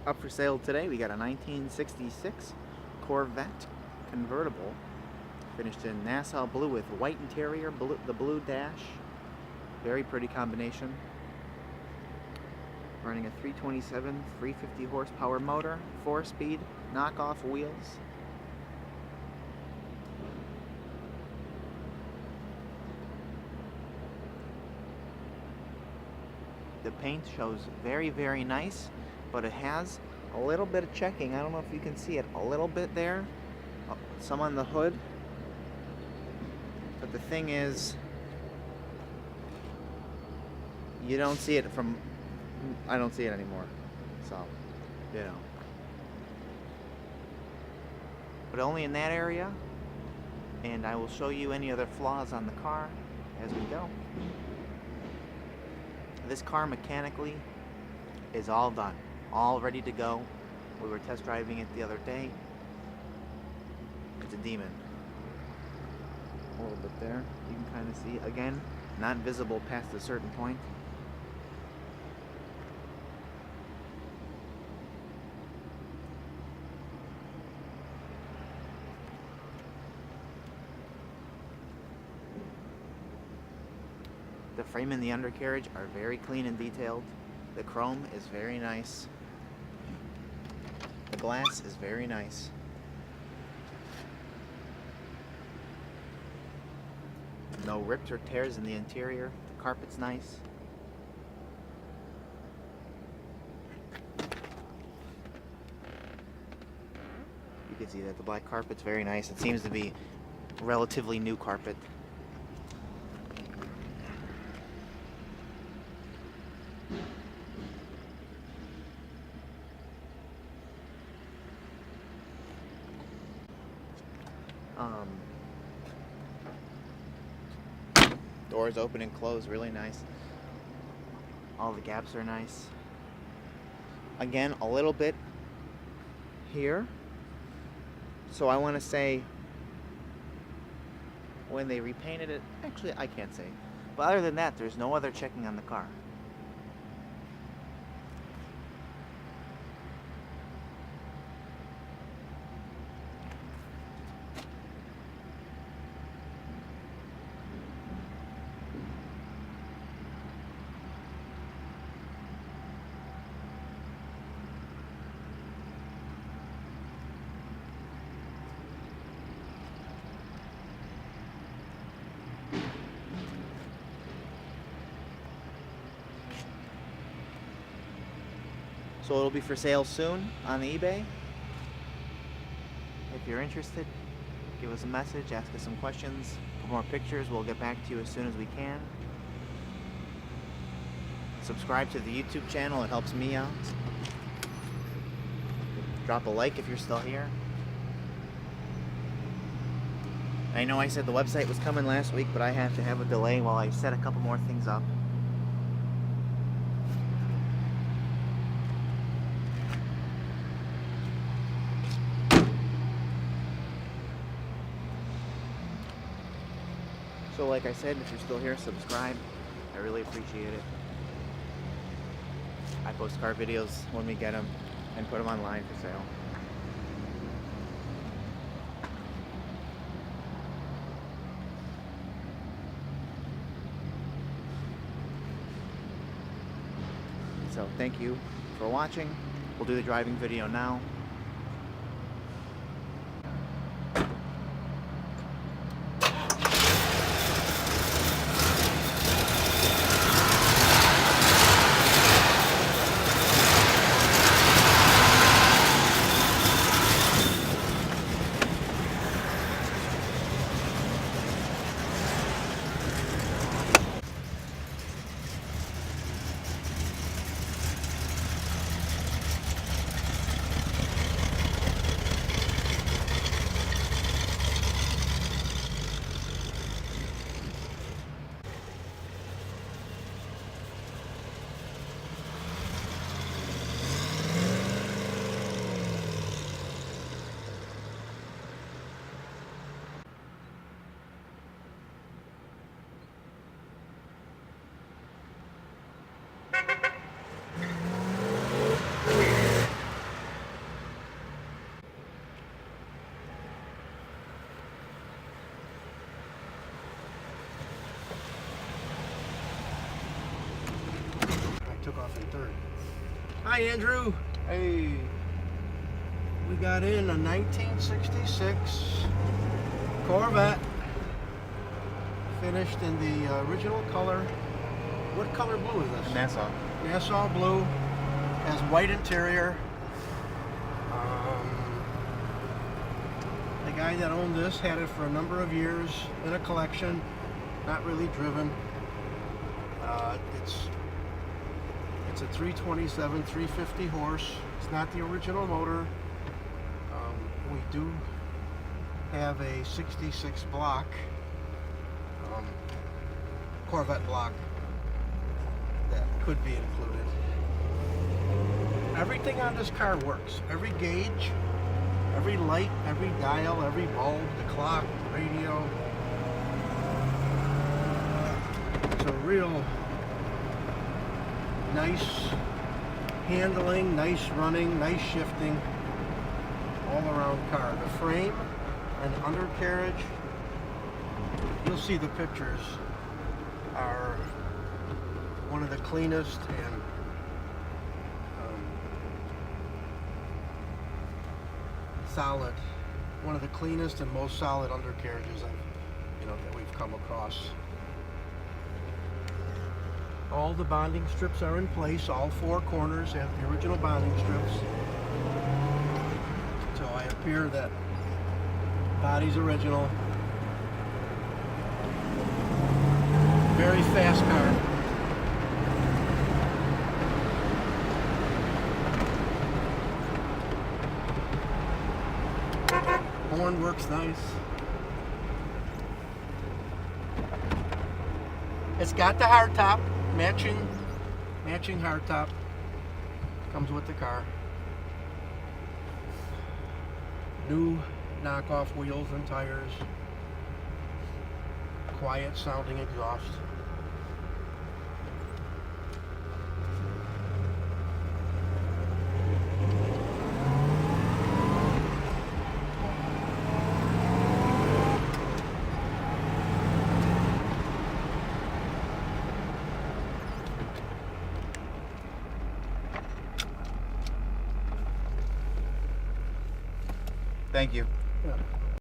Up for sale today, we got a 1966 Corvette convertible, finished in Nassau blue with white interior, the blue dash. Very pretty combination. Running a 327, 350 horsepower motor, 4-speed, knockoff wheels. The paint shows very, very nice, but it has a little bit of checking. I don't know if you can see it, a little bit there, some on the hood. But the thing is, you don't see it from, I don't see it anymore, so, you know. But only in that area, and I will show you any other flaws on the car as we go. This car mechanically is all done, all ready to go. We were test driving it the other day. It's a demon. A little bit there, you can kind of see, again, not visible past a certain point. The frame and the undercarriage are very clean and detailed. The chrome is very nice. The glass is very nice. No rips or tears in the interior. The carpet's nice. You can see that the black carpet's very nice. It seems to be relatively new carpet. Doors open and close, really nice. All the gaps are nice. Again, a little bit here. So I want to say when they repainted it, actually I can't say. But other than that, there's no other checking on the car. So it'll be for sale soon on eBay. If you're interested, give us a message, ask us some questions. For more pictures, we'll get back to you as soon as we can. Subscribe to the YouTube channel, it helps me out. Drop a like if you're still here. I know I said the website was coming last week, but I had to have a delay while I set a couple more things up. So like I said, if you're still here, subscribe. I really appreciate it. I post car videos when we get them and put them online for sale. So thank you for watching. We'll do the driving video now. took off in third. Hi, Andrew. Hey. We got in a 1966 Corvette. Finished in the original color. What color blue is this? Nassau. Nassau blue. Has white interior. The guy that owned this had it for a number of years in a collection. Not really driven. It's a 327, 350 horse. It's not the original motor. We do have a 66 block, Corvette block that could be included. Everything on this car works. Every gauge, every light, every dial, every bulb, the clock, the radio. It's a real nice handling, nice running, nice shifting, all around car. The frame and undercarriage, you'll see the pictures, are one of the cleanest and solid, one of the cleanest and most solid undercarriages that we've come across. All the bonding strips are in place. All four corners have the original bonding strips. So I appear that body's original. Very fast car. Horn works nice. It's got the hardtop, matching hardtop. Comes with the car. New knockoff wheels and tires. Quiet sounding exhaust. Thank you.